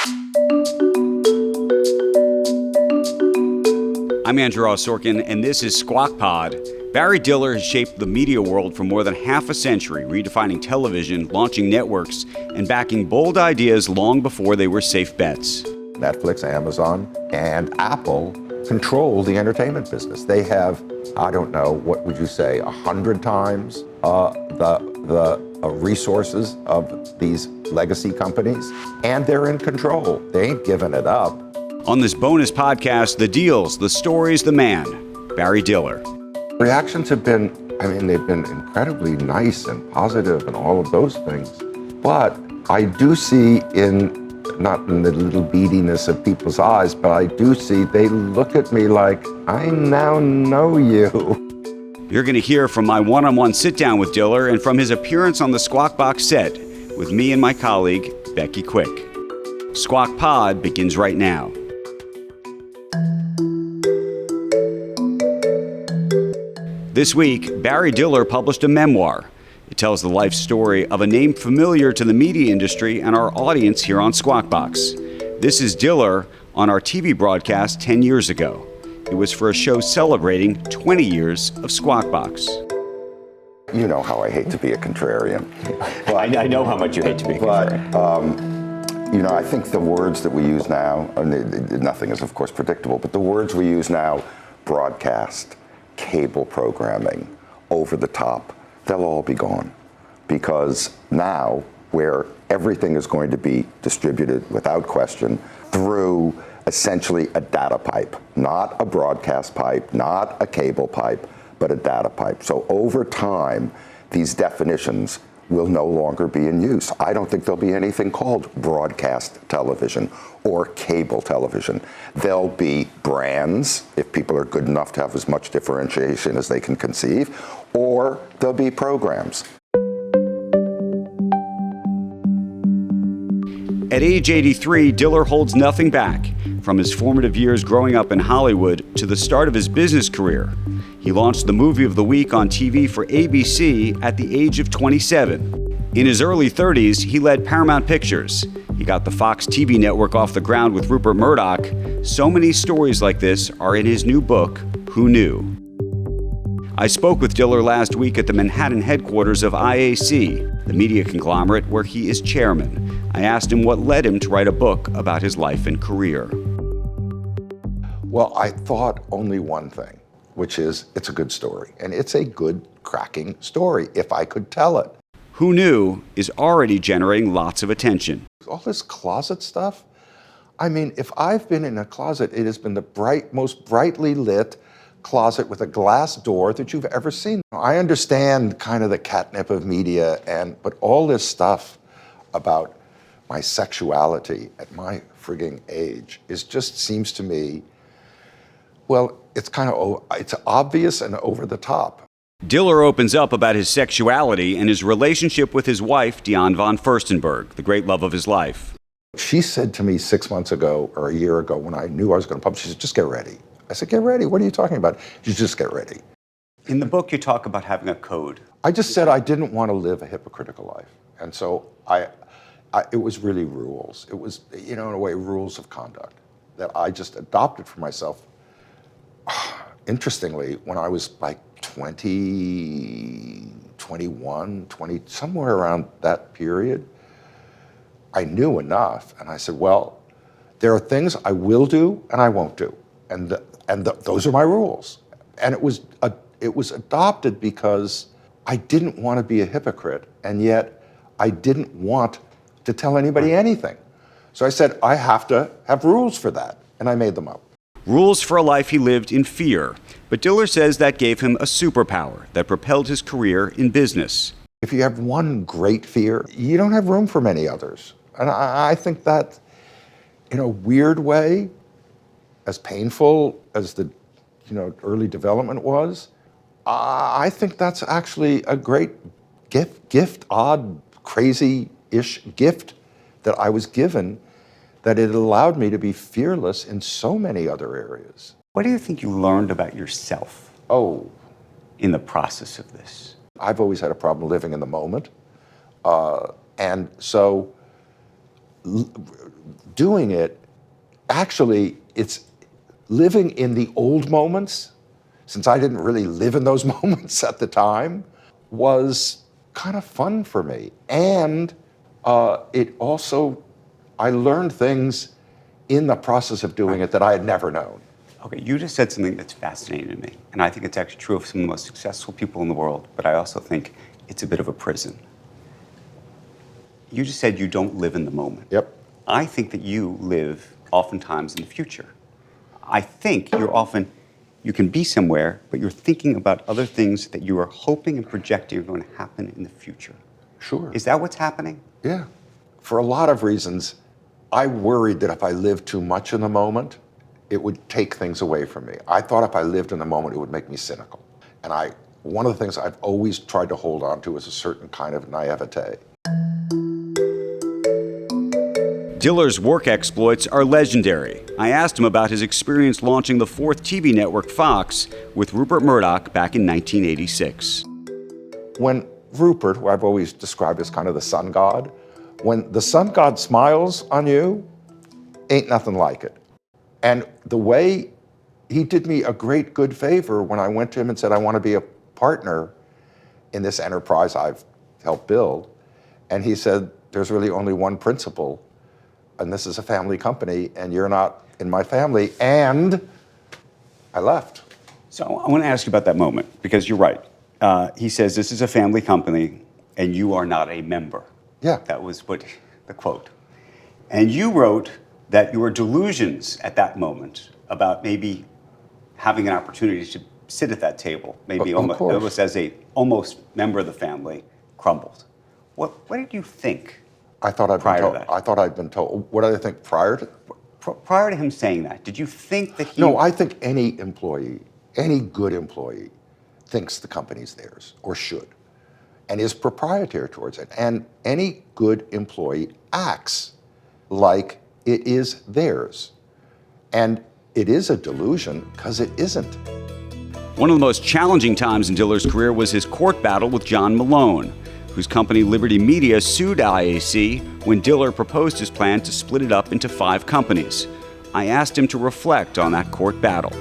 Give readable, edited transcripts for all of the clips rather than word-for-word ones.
I'm Andrew Sorkin, and this is Squawk Pod. Barry Diller has shaped the media world for more than half a century, redefining television, launching networks, and backing bold ideas long before they were safe bets. Netflix, Amazon, and Apple control the entertainment business. They have, I don't know, what would you say, 100 times the resources of these legacy companies, and they're in control. They ain't giving it up. On this bonus podcast, the deals, the stories, the man, Barry Diller. Reactions have been, they've been incredibly nice and positive and all of those things. But I do see not in the little beadiness of people's eyes, but I do see they look at me like, I now know you. You're going to hear from my one-on-one sit-down with Diller and from his appearance on the Squawk Box set with me and my colleague, Becky Quick. Squawk Pod begins right now. This week, Barry Diller published a memoir. It tells the life story of a name familiar to the media industry and our audience here on Squawk Box. This is Diller on our TV broadcast 10 years ago. It was for a show celebrating 20 years of Squawk Box. You know how I hate to be a contrarian. But, I know how much you hate to be a contrarian. I think the words that we use now, nothing is of course predictable, but the words we use now, broadcast, cable programming, over the top, they'll all be gone. Because now, where everything is going to be distributed without question through essentially a data pipe, not a broadcast pipe, not a cable pipe, but a data pipe. So over time, these definitions will no longer be in use. I don't think there'll be anything called broadcast television or cable television. There'll be brands, if people are good enough to have as much differentiation as they can conceive, or there'll be programs. At age 83, Diller holds nothing back, from his formative years growing up in Hollywood to the start of his business career. He launched the Movie of the Week on TV for ABC at the age of 27. In his early 30s, he led Paramount Pictures. He got the Fox TV network off the ground with Rupert Murdoch. So many stories like this are in his new book, Who Knew? I spoke with Diller last week at the Manhattan headquarters of IAC, the media conglomerate where he is chairman. I asked him what led him to write a book about his life and career. Well, I thought only one thing, which is it's a good story. And it's a good, cracking story, if I could tell it. Who Knew is already generating lots of attention. All this closet stuff, if I've been in a closet, it has been the most brightly lit closet with a glass door that you've ever seen. I understand kind of the catnip of media, but all this stuff about my sexuality at my frigging age seems to me, well, it's obvious and over the top. Diller opens up about his sexuality and his relationship with his wife, Diane von Furstenberg, the great love of his life. She said to me 6 months ago or a year ago when I knew I was going to publish, she said, just get ready. I said, get ready? What are you talking about? You just get ready. In the book, you talk about having a code. I just said I didn't want to live a hypocritical life. And so it was really rules. It was, in a way, rules of conduct that I just adopted for myself. Interestingly, when I was like 20, 21, 20, somewhere around that period, I knew enough. And I said, well, there are things I will do and I won't do. And those are my rules. And it was adopted because I didn't want to be a hypocrite, and yet I didn't want to tell anybody anything. So I said, I have to have rules for that, and I made them up. Rules for a life he lived in fear. But Diller says that gave him a superpower that propelled his career in business. If you have one great fear, you don't have room for many others. And I think that, in a weird way, as painful as the early development was, I think that's actually a great gift, odd, crazy-ish gift that I was given, that it allowed me to be fearless in so many other areas. What do you think you learned about yourself in the process of this? I've always had a problem living in the moment. And so doing it, actually, it's living in the old moments, since I didn't really live in those moments at the time, was kind of fun for me. And it also, I learned things in the process of doing it that I had never known. Okay, you just said something that's fascinating to me, and I think it's actually true of some of the most successful people in the world, but I also think it's a bit of a prison. You just said you don't live in the moment. Yep. I think that you live oftentimes in the future. I think you can be somewhere, but you're thinking about other things that you are hoping and projecting are going to happen in the future. Sure. Is that what's happening? Yeah. For a lot of reasons, I worried that if I lived too much in the moment, it would take things away from me. I thought if I lived in the moment, it would make me cynical. And one of the things I've always tried to hold on to is a certain kind of naivete. Diller's work exploits are legendary. I asked him about his experience launching the fourth TV network Fox with Rupert Murdoch back in 1986. When Rupert, who I've always described as kind of the sun god, when the sun god smiles on you, ain't nothing like it. And the way he did me a great good favor when I went to him and said, I want to be a partner in this enterprise I've helped build. And he said, there's really only one principle, and this is a family company, and you're not in my family, and I left. So I want to ask you about that moment, because you're right. He says, this is a family company, and you are not a member. Yeah. That was what the quote. And you wrote that your delusions at that moment about maybe having an opportunity to sit at that table, maybe almost as a almost member of the family, crumbled. What did you think? I thought I'd been told. What did I think prior to? Prior to him saying that, did you think that he? No, I think any employee, any good employee, thinks the company's theirs, or should, and is proprietary towards it. And any good employee acts like it is theirs. And it is a delusion because it isn't. One of the most challenging times in Diller's career was his court battle with John Malone, whose company Liberty Media sued IAC when Diller proposed his plan to split it up into 5 companies. I asked him to reflect on that court battle.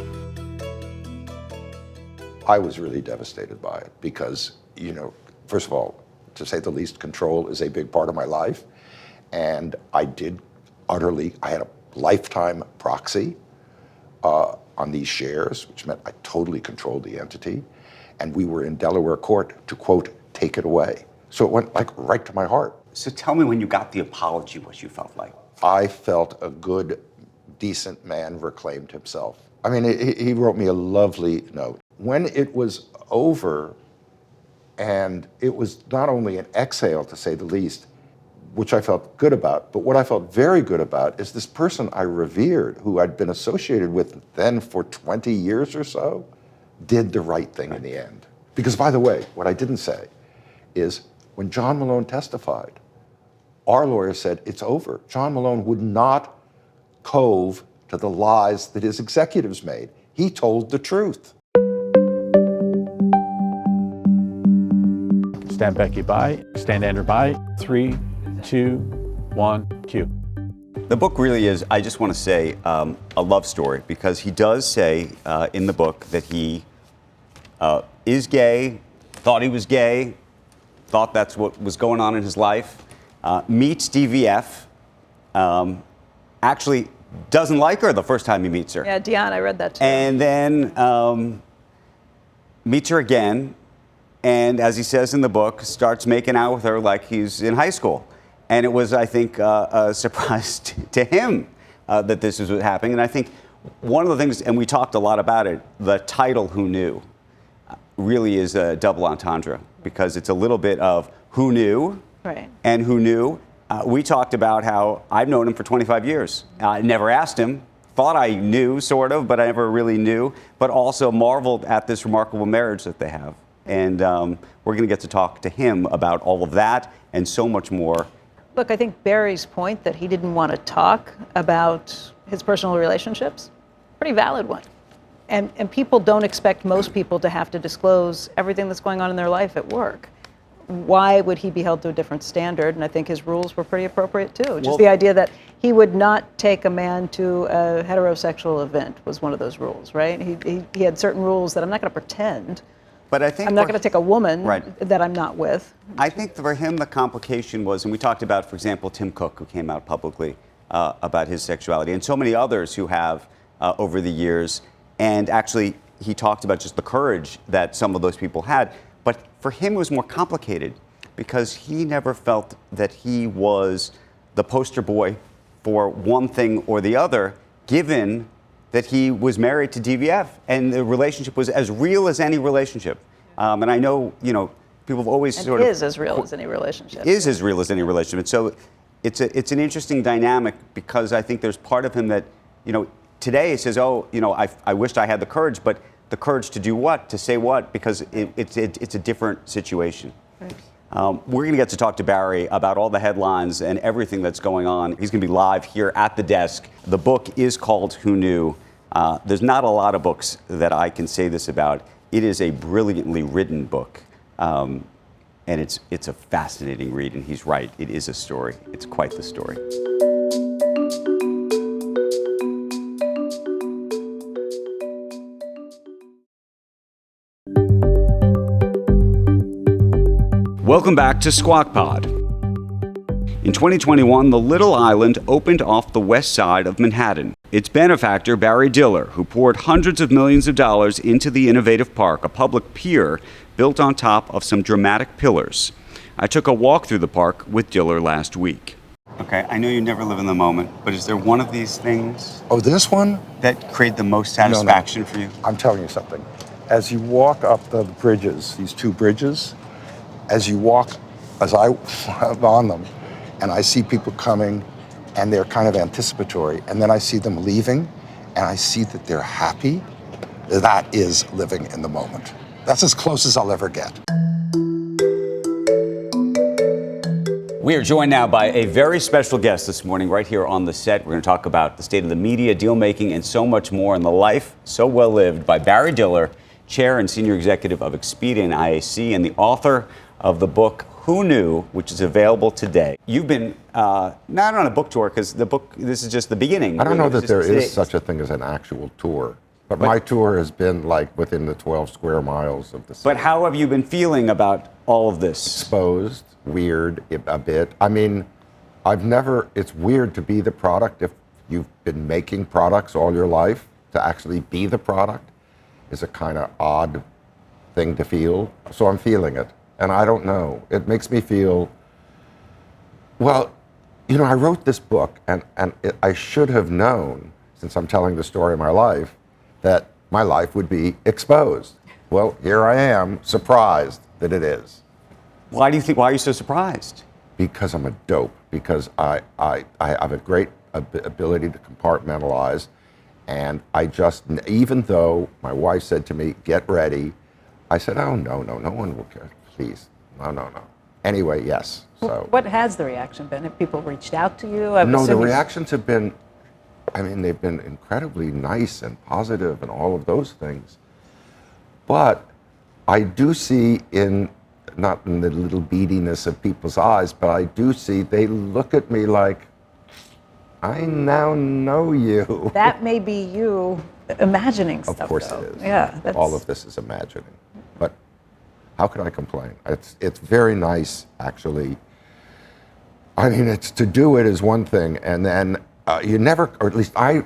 I was really devastated by it because, first of all, to say the least, control is a big part of my life. And I had a lifetime proxy on these shares, which meant I totally controlled the entity. And we were in Delaware court to, quote, take it away. So it went right to my heart. So tell me when you got the apology, what you felt like. I felt a good, decent man reclaimed himself. I mean, he wrote me a lovely note. When it was over, and it was not only an exhale, to say the least, which I felt good about, but what I felt very good about is this person I revered, who I'd been associated with then for 20 years or so, did the right thing in the end. Because, by the way, what I didn't say is when John Malone testified, our lawyer said, it's over. John Malone would not cove to the lies that his executives made. He told the truth. Stand Becky by, stand Andrew by, 3, 2, 1, cue. The book really is, I just want to say, a love story, because he does say in the book that he is gay, thought he was gay, thought that's what was going on in his life, meets DVF, actually doesn't like her the first time he meets her. Yeah, Diane, I read that too. And then meets her again, and as he says in the book, starts making out with her like he's in high school. And it was, I think, a surprise to him that this was happening. And I think one of the things, and we talked a lot about it, the title Who Knew really is a double entendre, because it's a little bit of who knew, right, and who knew. We talked about how I've known him for 25 years. I never asked him, thought I knew, sort of, but I never really knew, but also marveled at this remarkable marriage that they have. And we're going to get to talk to him about all of that and so much more. Look, I think Barry's point that he didn't want to talk about his personal relationships, pretty valid one. And people don't expect most people to have to disclose everything that's going on in their life at work. why would he be held to a different standard? And I think his rules were pretty appropriate too. Just Well, the idea that he would not take a man to a heterosexual event was one of those rules, right? He had certain rules that I'm not going to pretend. But I think I'm not going to take a woman Right. that I'm not with. I think for him the complication was, and we talked about, for example, Tim Cook, who came out publicly about his sexuality, and so many others who have over the years. And actually, he talked about just the courage that some of those people had. But for him, it was more complicated because he never felt that he was the poster boy for one thing or the other, given that he was married to DVF and the relationship was as real as any relationship. And I know, people have always And sort of... is as real as any relationship. Is as real as any relationship. And so it's an interesting dynamic because I think there's part of him that, today he says, I wished I had the courage, but the courage to do what? To say what? Because it's a different situation. Right. We're going to get to talk to Barry about all the headlines and everything that's going on. He's going to be live here at the desk. The book is called Who Knew? There's not a lot of books that I can say this about. It is a brilliantly written book. And it's a fascinating read, and he's right. It is a story. It's quite the story. Welcome back to Squawk Pod. In 2021, the Little Island opened off the west side of Manhattan. Its benefactor, Barry Diller, who poured hundreds of millions of dollars into the innovative park, a public pier built on top of some dramatic pillars. I took a walk through the park with Diller last week. Okay, I know you never live in the moment, but is there one of these things Oh, this one? that create the most satisfaction for you? I'm telling you something. As you walk up the bridges, these two bridges, as I am on them, and I see people coming, and they're kind of anticipatory, and then I see them leaving, and I see that they're happy, that is living in the moment. That's as close as I'll ever get. We are joined now by a very special guest this morning right here on the set. We're going to talk about the state of the media, deal making, and so much more in the life so well lived by Barry Diller, Chair and Senior Executive of Expedia and IAC, and the author of the book Who Knew, which is available today. You've been not on a book tour because this is just the beginning. I don't know that there is such a thing as an actual tour. But my tour has been like within the 12 square miles of the city. But how have you been feeling about all of this? Exposed, weird a bit. I mean, it's weird to be the product if you've been making products all your life. To actually be the product is a kind of odd thing to feel. So I'm feeling it. And I don't know. It makes me feel, well, I wrote this book and I should have known, since I'm telling the story of my life, that my life would be exposed. Well, here I am, surprised that it is. Why are you so surprised? Because I'm a dope, because I have a great ability to compartmentalize, and even though my wife said to me, get ready, I said, oh, no one will care, please, no. Anyway, yes, so. What has the reaction been? Have people reached out to you? No, the reactions have been, they've been incredibly nice and positive and all of those things. But I do see not in the little beadiness of people's eyes, but I do see they look at me like, I now know you. That may be you imagining stuff. Of course though. it is. Yeah, all of this is imagining. But how can I complain? It's very nice, actually. To do it is one thing, and then you never, or at least I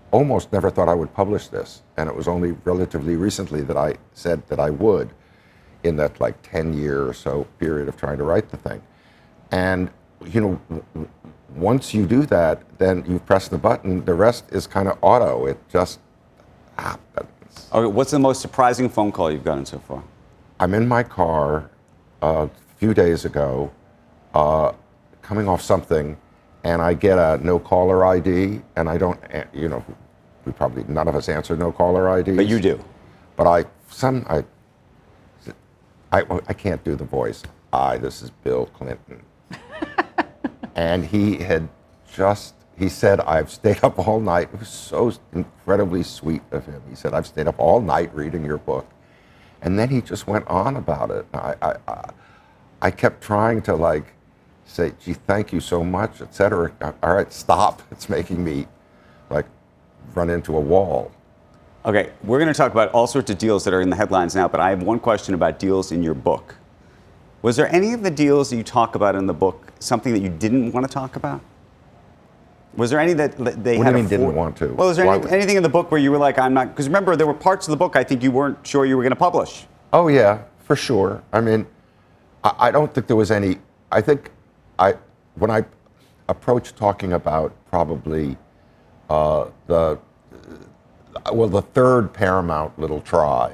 almost never thought I would publish this, and it was only relatively recently that I said that I would, in that 10-year or so period of trying to write the thing. And once you do that, then you press the button, the rest is kind of auto. It just happens. Okay, what's the most surprising phone call you've gotten so far? I'm in my car a few days ago, coming off something, and I get a no caller ID, and I don't, we probably, none of us answer no caller IDs. But you do. But I can't do the voice. Hi, this is Bill Clinton. And he said, I've stayed up all night. It was so incredibly sweet of him. He said, I've stayed up all night reading your book. And then he just went on about it. I kept trying to like say, gee, thank you so much, et cetera. All right, stop. It's making me like run into a wall. Okay, we're going to talk about all sorts of deals that are in the headlines now, but I have one question about deals in your book. Was there any of the deals that you talk about in the book something that you didn't want to talk about? Was there any that they What had do you mean didn't want to? Well, is there anything in the book where you were like, I'm not, because remember, there were parts of the book I think you weren't sure you were going to publish. Oh yeah, for sure. I mean, I don't think there was any, I think when I approached talking about probably the third Paramount little try,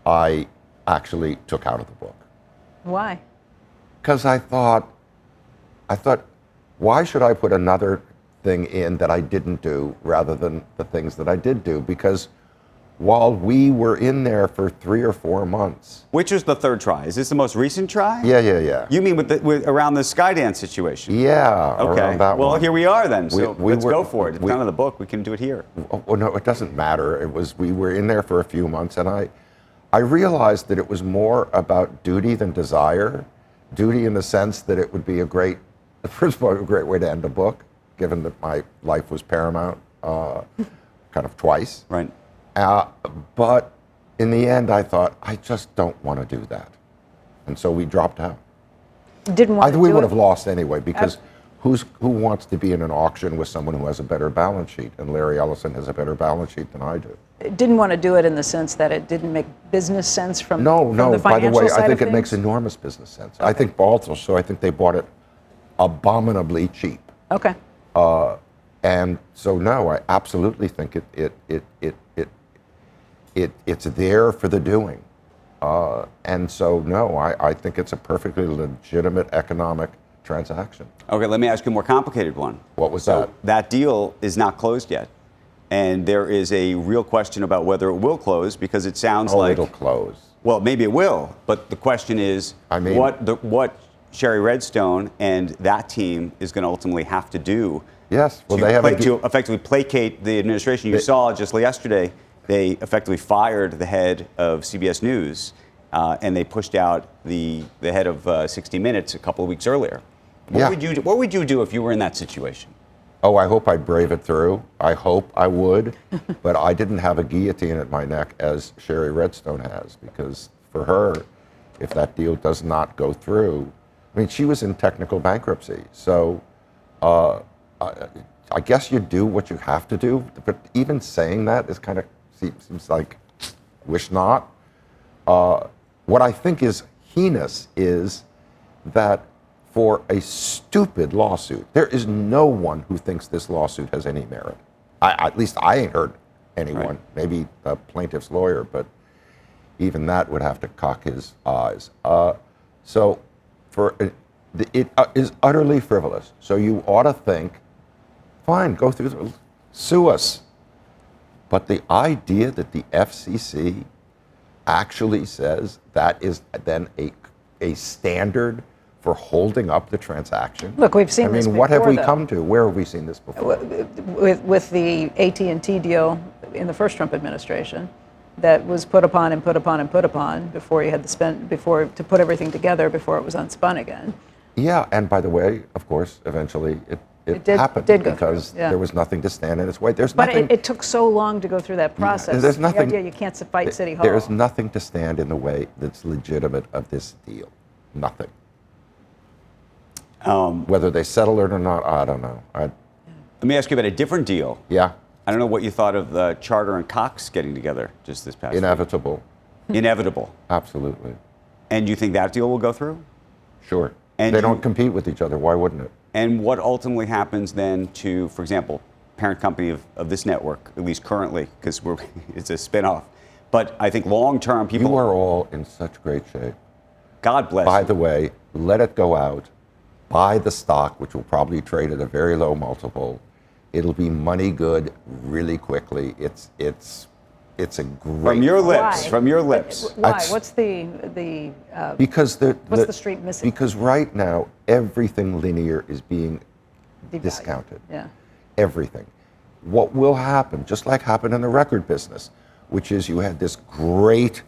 I actually took out of the book. Why? Because I thought, why should I put another thing in that I didn't do rather than the things that I did do? Because while we were in there for 3 or 4 months. Which was the third try? Is this the most recent try? Yeah. You mean with around the Skydance situation? Yeah, okay. around that one. Well, here we are then. So let's go for it. It's not in the book. We can do it here. Oh, no, it doesn't matter. We were in there for a few months, and I realized that it was more about duty than desire. Duty in the sense that it would be first of all, a great way to end a book, given that my life was Paramount kind of twice. Right. But in the end, I thought, I just don't want to do that. And so we dropped out. Didn't want to do it? We would have lost anyway, because who wants to be in an auction with someone who has a better balance sheet? And Larry Ellison has a better balance sheet than I do. Didn't want to do it in the sense that it didn't make business sense from the financial by the way, side I think of it makes things? enormous business sense. Okay. I think also, I think they bought it abominably cheap. Okay. And so no, I absolutely think it's there for the doing. And so no, I think it's a perfectly legitimate economic transaction. Okay, let me ask you a more complicated one. What was so that? That deal is not closed yet. And there is a real question about whether it will close, because it sounds like it'll close. Well, maybe it will, but the question is, what Shari Redstone and that team is going to ultimately have to do. Yes, well, to effectively placate the administration. You saw just yesterday, they effectively fired the head of CBS News, and they pushed out the head of 60 Minutes a couple of weeks earlier. What would you do if you were in that situation? Oh, I hope I'd brave it through. I hope I would, but I didn't have a guillotine at my neck as Shari Redstone has, because for her, if that deal does not go through, I mean, she was in technical bankruptcy. So I guess you do what you have to do, but even saying that is kind of seems like wish not. What I think is heinous is that for a stupid lawsuit, there is no one who thinks this lawsuit has any merit. At least I ain't heard anyone. Right. Maybe a plaintiff's lawyer, but even that would have to cock his eyes. So it is utterly frivolous. So you ought to think, fine, go through, sue us. But the idea that the FCC actually says that is then a standard for holding up the transaction. Look, we've seen this before. What have we come to? Where have we seen this before? With the AT&T deal in the first Trump administration, that was put upon and put upon and put upon before you had to put everything together before it was unspun again. Yeah, and by the way, of course, eventually it happened because there was nothing to stand in its way. But it took so long to go through that process. There's nothing. The idea you can't fight City Hall. There is nothing to stand in the way that's legitimate of this deal. Nothing. Whether they settle it or not, I don't know. Let me ask you about a different deal. Yeah. I don't know what you thought of the Charter and Cox getting together just this past Inevitable. week. Inevitable. Absolutely. And you think that deal will go through? Sure. And they don't compete with each other. Why wouldn't it? And what ultimately happens then to, for example, parent company of this network, at least currently, because it's a spinoff. But I think long-term people... You are all in such great shape. God bless By you. the way, let it go out. Buy the stock, which will probably trade at a very low multiple. It'll be money good really quickly. It's a great... From your lips. Why? From your lips. Why? What's the because what's the street missing? Because right now everything linear is being Devalued. discounted. Yeah. Everything. What will happen, just like happened in the record business, which is you had this great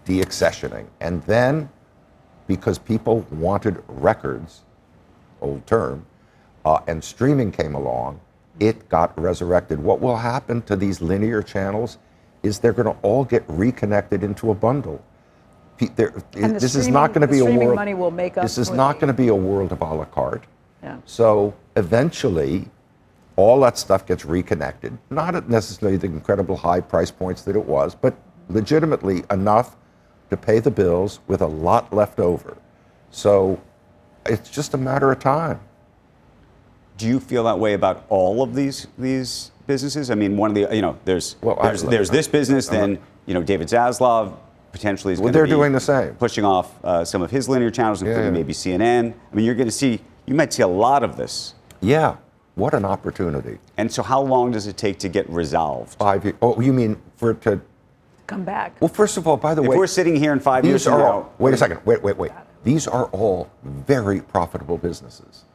deaccessioning, and then because people wanted records, old term, and streaming came along, it got resurrected. What will happen to these linear channels is they're going to all get reconnected into a bundle. This is not going to be a world. Money will make up this is for not going to be a world of a la carte. Yeah. So eventually, all that stuff gets reconnected. Not at necessarily the incredible high price points that it was, but legitimately enough to pay the bills with a lot left over. So it's just a matter of time. Do you feel that way about all of these businesses? I mean, one of the there's this business, then David Zaslav potentially is going to be they're doing the same, pushing off some of his linear channels, including maybe CNN. I mean, you might see a lot of this. Yeah, what an opportunity. And so, how long does it take to get resolved? 5 years. Oh, you mean for it to come back? Well, first of all, by the way, if we're sitting here in 5 years from now, wait a second. Wait. These are all very profitable businesses.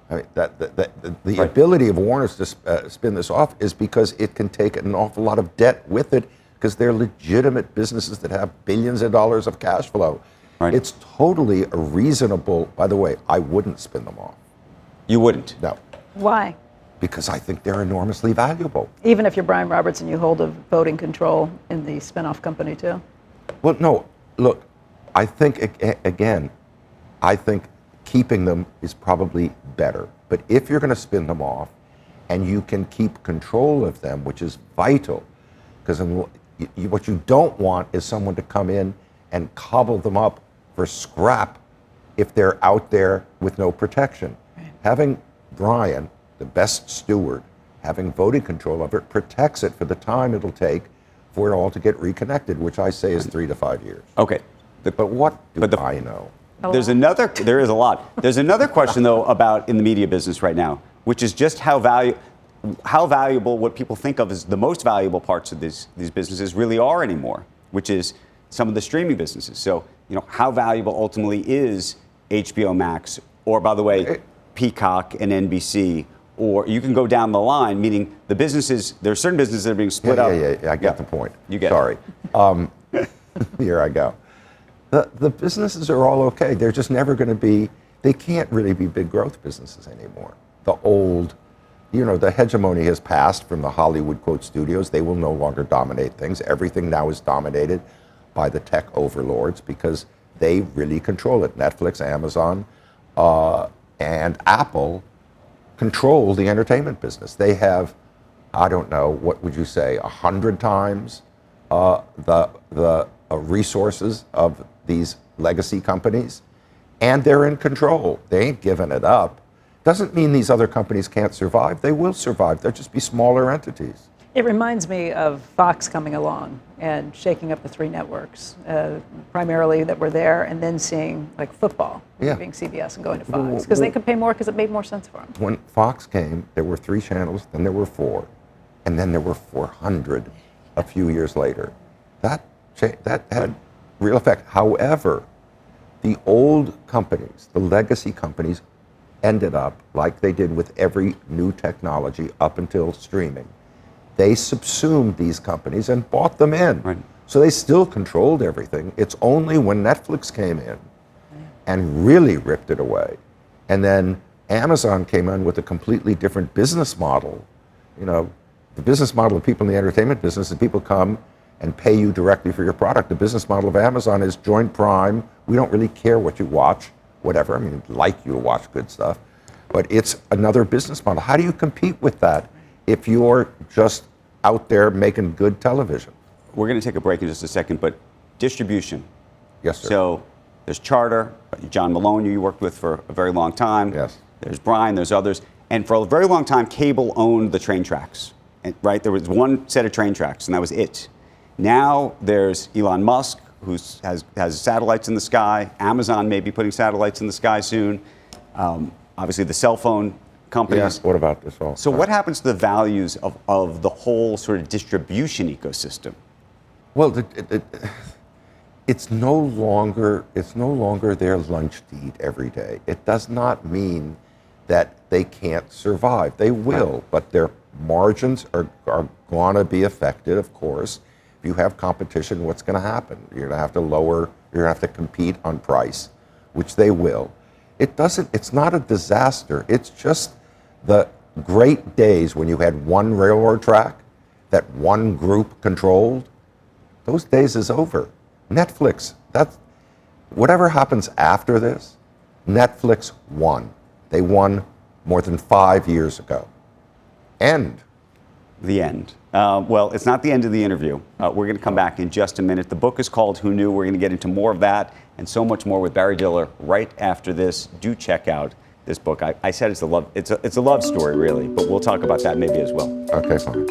I mean, the ability of Warner to spin this off is because it can take an awful lot of debt with it, because they're legitimate businesses that have billions of dollars of cash flow. Right. It's totally a reasonable. By the way, I wouldn't spin them off. You wouldn't? No. Why? Because I think they're enormously valuable. Even if you're Brian Roberts and you hold a voting control in the spinoff company too? Well, no. Look, I think, again, keeping them is probably better. But if you're going to spin them off and you can keep control of them, which is vital, because what you don't want is someone to come in and cobble them up for scrap if they're out there with no protection. Right. Having Brian, the best steward, having voting control of it, protects it for the time it'll take for it all to get reconnected, which I say is 3 to 5 years. Okay. But what do I know? There is a lot. There's another question, though, about in the media business right now, which is just how valuable what people think of as the most valuable parts of these businesses really are anymore, which is some of the streaming businesses. So, how valuable ultimately is HBO Max, or, by the way, Peacock and NBC, or you can go down the line, meaning the businesses, there are certain businesses that are being split up. Yeah, I get the point. You get Sorry. Here I go. The businesses are all okay. They're just never going to be, they can't really be big growth businesses anymore. The old, the hegemony has passed from the Hollywood, quote, studios. They will no longer dominate things. Everything now is dominated by the tech overlords because they really control it. Netflix, Amazon, and Apple control the entertainment business. They have, I don't know, what would you say, 100 times the resources of these legacy companies, and they're in control. They ain't giving it up. Doesn't mean these other companies can't survive. They will survive. They'll just be smaller entities. It reminds me of Fox coming along and shaking up the three networks, primarily that were there, and then seeing like football, leaving CBS and going to Fox, because they could pay more because it made more sense for them. When Fox came, there were 3 channels, then there were 4, and then there were 400 a few years later. That had real effect. However, the old companies, the legacy companies, ended up like they did with every new technology up until streaming. They subsumed these companies and bought them in. Right. So they still controlled everything. It's only when Netflix came in and really ripped it away, and then Amazon came in with a completely different business model. The business model of people in the entertainment business is people come and pay you directly for your product. The business model of Amazon is join Prime. We don't really care what you watch, whatever. I mean, we'd like you to watch good stuff, but it's another business model. How do you compete with that if you're just out there making good television? We're going to take a break in just a second, but distribution. Yes, sir. So there's Charter, John Malone, you worked with for a very long time. Yes. There's Brian, there's others. And for a very long time, cable owned the train tracks, right? There was one set of train tracks, and that was it. Now there's Elon Musk, who has satellites in the sky. Amazon may be putting satellites in the sky soon. Obviously, the cell phone companies. Yes, what about this all? So what happens to the values of the whole sort of distribution ecosystem? Well, it's no longer their lunch to eat every day. It does not mean that they can't survive. They will, but their margins are going to be affected, of course. If you have competition, what's going to happen? You're going to have to compete on price. which they will, it's not a disaster. It's just the great days when you had one railroad track that one group controlled. Those days is over. Netflix, whatever happens after this, Netflix won. They won more than 5 years ago. End. The end. Well, it's not the end of the interview. We're going to come back in just a minute. The book is called Who Knew? We're going to get into more of that and so much more with Barry Diller right after this. Do check out this book. I said it's a love story, really, but we'll talk about that maybe as well. Okay, fine.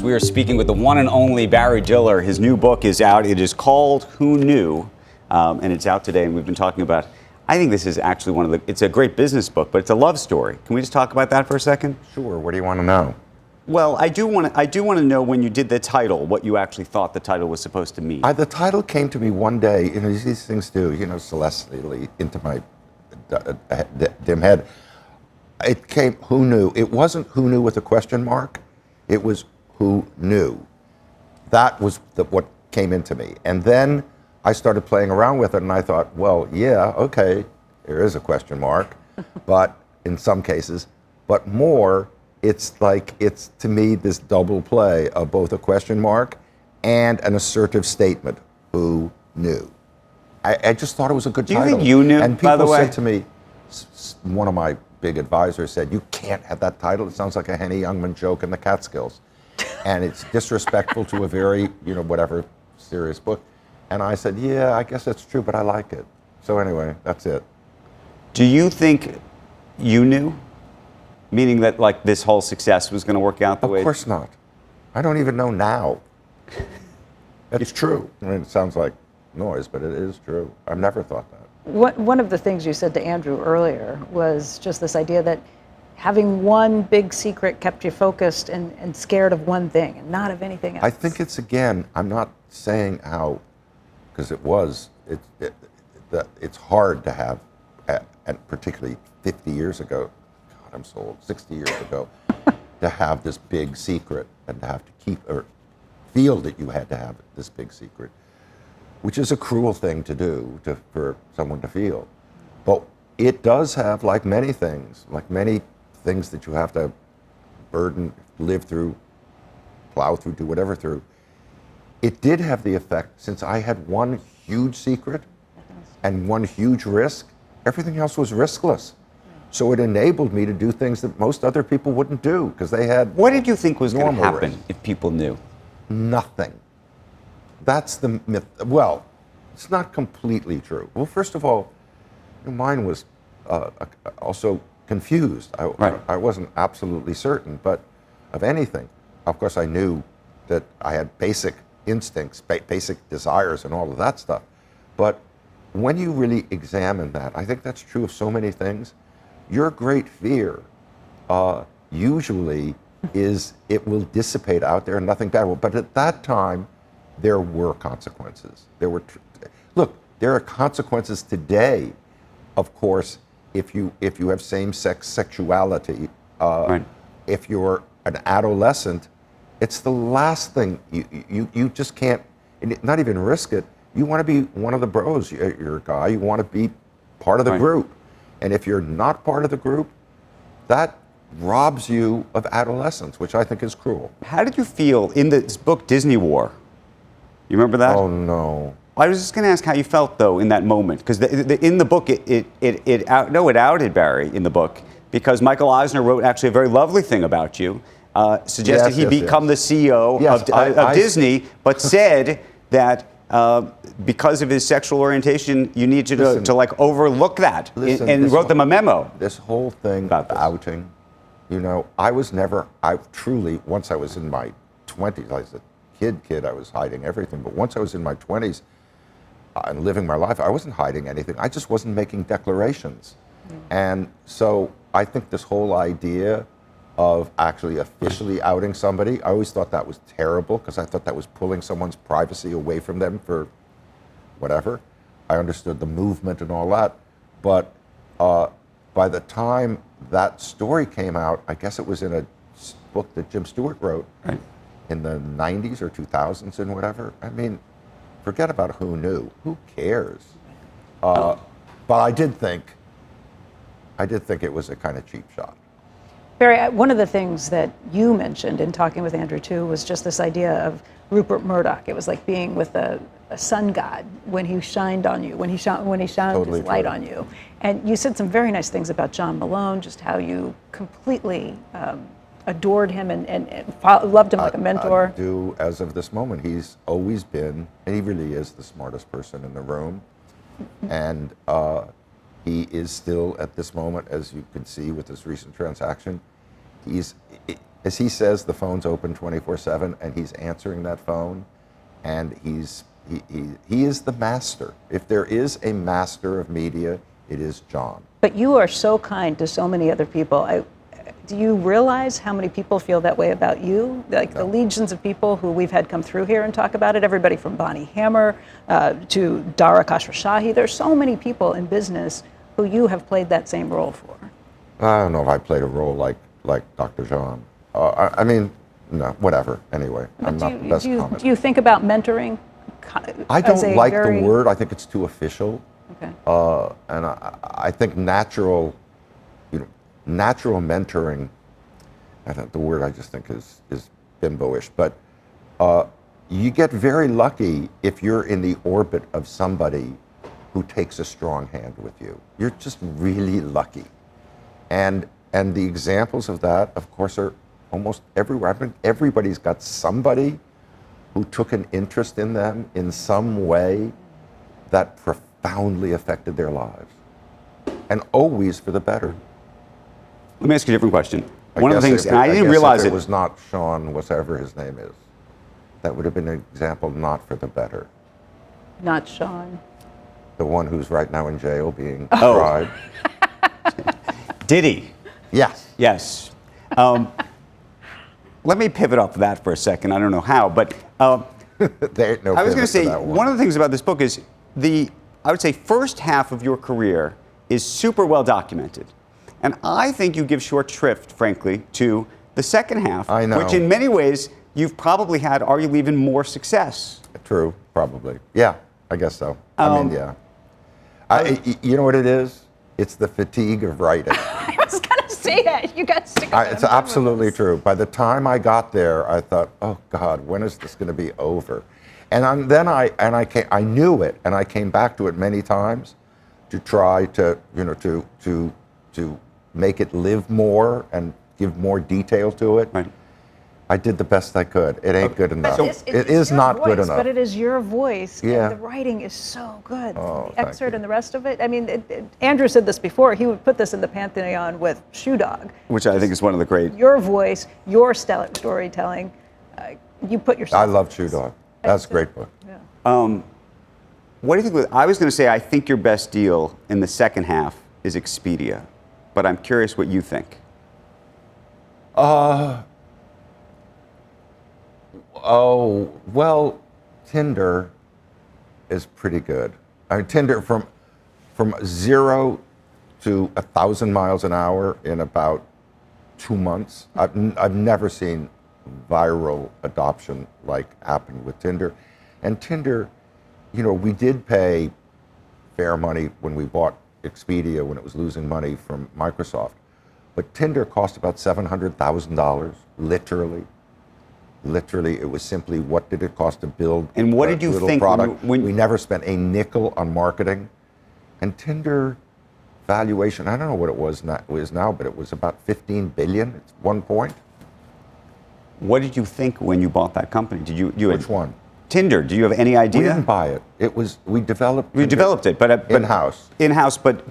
We are speaking with the one and only Barry Diller. His new book is out. It is called Who Knew? And it's out today. And we've been talking about, I think this is actually it's a great business book, but it's a love story. Can we just talk about that for a second? Sure. What do you want to know? Well, I do want to know when you did the title, what you actually thought the title was supposed to mean. The title came to me one day, these things do, celestially into my dim head. It came, Who Knew? It wasn't Who Knew with a question mark. It was Who Knew? That was what came into me. And then I started playing around with it, and I thought, well, yeah, okay, there is a question mark, but in some cases, but more, it's to me this double play of both a question mark and an assertive statement. Who knew? I just thought it was a good title. Do you think you knew, and by the people way? said to me, one of my big advisors said, you can't have that title. It sounds like a Henny Youngman joke in the Catskills. And it's disrespectful to a very, whatever, serious book. And I said, yeah, I guess that's true, but I like it. So anyway, that's it. Do you think you knew? Meaning that this whole success was going to work out the way? Of course not. I don't even know now. It's true. I mean, it sounds like noise, but it is true. I've never thought that. One of the things you said to Andrew earlier was just this idea that having one big secret kept you focused and scared of one thing and not of anything else. I think it's, again, I'm not saying how, because it's hard to have, and particularly 50 years ago, God, I'm so old, 60 years ago, to have this big secret and to have to keep, or feel that you had to have this big secret, which is a cruel thing to do for someone to feel. But it does have, like many things that you have to burden, live through, plow through, do whatever through. It did have the effect, since I had one huge secret and one huge risk, everything else was riskless. So it enabled me to do things that most other people wouldn't do, because they had What did you think was going to normal happen risk. if people knew? Nothing. That's the myth. Well, it's not completely true. Well, first of all, mine was also confused. I wasn't absolutely certain, but of anything. Of course, I knew that I had basic instincts, basic desires, and all of that stuff. But when you really examine that, I think that's true of so many things. Your great fear usually is it will dissipate out there and nothing bad will. But at that time, there were consequences. Look, there are consequences today, of course, if you have same-sex sexuality. If you're an adolescent, it's the last thing. You just can't, not even risk it. You want to be one of the bros. You're a guy. You want to be part of the group. And if you're not part of the group, that robs you of adolescence, which I think is cruel. How did you feel in this book, Disney War? You remember that? Oh, no. I was just going to ask how you felt, though, in that moment. Because in the book, it outed Barry in the book, because Michael Eisner wrote actually a very lovely thing about you, suggested he become the CEO of Disney, but said that because of his sexual orientation, you need to overlook that, and wrote them a memo. This whole thing about outing, I truly, once I was in my 20s, I was a kid, I was hiding everything. But once I was in my 20s and living my life, I wasn't hiding anything. I just wasn't making declarations. And so I think this whole idea of actually officially outing somebody, I always thought that was terrible, because I thought that was pulling someone's privacy away from them for whatever. I understood the movement and all that. But By the time that story came out, I guess it was in a book that Jim Stewart wrote in the 90s or 2000s and whatever. I mean, forget about who knew. Who cares? But I did think it was a kind of cheap shot. Barry, one of the things that you mentioned in talking with Andrew too was just this idea of Rupert Murdoch. It was like being with a sun god when he shined on you, when he shined Totally his light true. on you. And you said some very nice things about John Malone, just how you completely adored him and loved him like a mentor. I do, as of this moment. He's always been, and he really is the smartest person in the room. And he is still, at this moment, as you can see with this recent transaction, as he says, the phone's open 24/7, and he's answering that phone, and he is the master. If there is a master of media, it is John. But you are so kind to so many other people. Do you realize how many people feel that way about you? Like the legions of people who we've had come through here and talk about it, everybody from Bonnie Hammer to Dara Khosrowshahi. There's so many people in business who you have played that same role for. I don't know if I played a role like Dr. John. I mean, no, whatever. Anyway, I'm not the best comment. Do you think about mentoring? I don't like the word. I think it's too official. Okay. And I think natural mentoring, the word I just think is bimbo-ish, but you get very lucky if you're in the orbit of somebody who takes a strong hand with you. You're just really lucky. And the examples of that, of course, are almost everywhere. I mean, everybody's got somebody who took an interest in them in some way that profoundly affected their lives, and always for the better. Let me ask you a different question. I One of the guess things, and I didn't guess realize if it was not Sean, whatever his name is, that would have been an example not for the better. Not Sean. The one who's right now in jail being tried. Did he? Yes. Yes. Let me pivot off that for a second. I don't know how, but There ain't no I was going pivot to say, that one of the things about this book is I would say first half of your career is super well documented. And I think you give short shrift, frankly, to the second half, I know. which in many ways you've probably had arguably even more success. True, probably. Yeah, I guess so. I mean, yeah. You know what it is? It's the fatigue of writing. I was going to say that. You got sick of it. It's absolutely true. By the time I got there, I thought, oh God, when is this going to be over? And then I knew it, and I came back to it many times to try to make it live more and give more detail to it. Right. I did the best I could. It ain't good enough. It is your not voice, good enough. But it is your voice. Yeah. And the writing is so good. Oh, The thank excerpt you. and the rest of it. I mean, Andrew said this before. He would put this in the pantheon with Shoe Dog. Which I think is one of the great. Your voice, your storytelling. You put yourself. I love Shoe Dog. That's a great book. Yeah. What do you think? I was going to say, I think your best deal in the second half is Expedia, but I'm curious what you think. Oh, well, Tinder is pretty good. I mean, Tinder from 0 to 1,000 miles an hour in about 2 months. I've never seen viral adoption like happened with Tinder. And Tinder, you know, we did pay fair money when we bought Expedia when it was losing money from Microsoft. But Tinder cost about $700,000, literally. Literally, it was simply what did it cost to build And what did you little think product. when We never spent a nickel on marketing. And Tinder valuation, I don't know what it was now, but it was about 15 billion at one point. What did you think when you bought that company? Did you Which one? Tinder? Do you have any idea? We didn't buy it. We developed You Tinder developed it, but in-house. In-house, but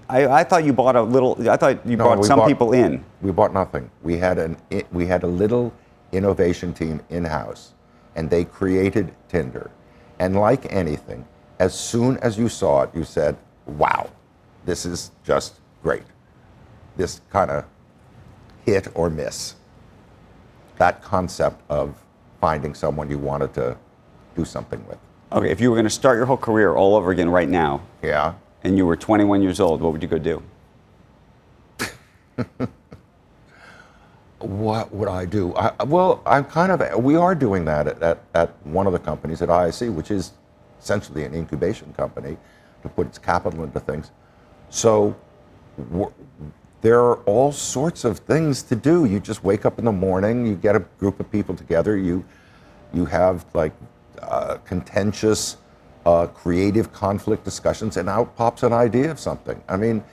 I thought you bought a little. I thought you brought some people in. We bought nothing. We had a little innovation team in-house, and they created Tinder. And like anything, as soon as you saw it, you said, "Wow, this is just great." This kind of hit or miss. That concept of finding someone you wanted to do something with. Okay, if you were going to start your whole career all over again right now, Yeah. and you were 21 years old, what would you go do? What would I do? We are doing that at one of the companies at IIC, which is essentially an incubation company to put its capital into things. So there are all sorts of things to do. You just wake up in the morning, you get a group of people together, you have like contentious, creative conflict discussions, and out pops an idea of something. I mean,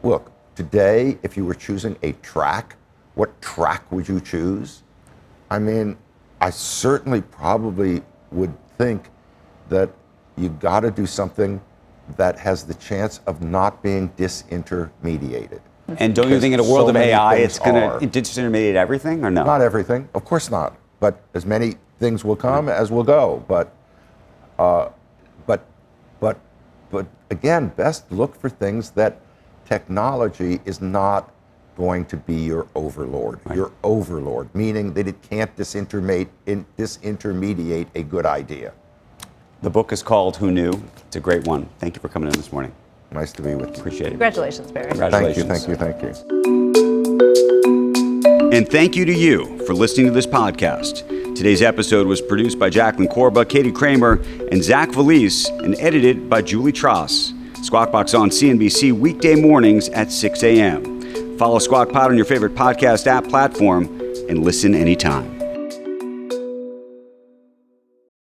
look, today, if you were choosing a track, what track would you choose? I mean, I certainly probably would think that you got to do something that has the chance of not being disintermediated. And don't you think in a world of AI, it's going to disintermediate everything, or no? Not everything, of course not. But as many things will come as will go. But again, best look for things that technology is not going to be your overlord. Right. Your overlord, meaning that it can't disintermediate a good idea. The book is called Who Knew? It's a great one. Thank you for coming in this morning. Nice to be with you. Appreciate it. Congratulations, Barry. Congratulations. Thank you. And thank you to you for listening to this podcast. Today's episode was produced by Jacqueline Corba, Katie Kramer, and Zach Valise, and edited by Julie Tross. Squawk Box on CNBC weekday mornings at 6 a.m. Follow Squawk Pod on your favorite podcast app platform and listen anytime.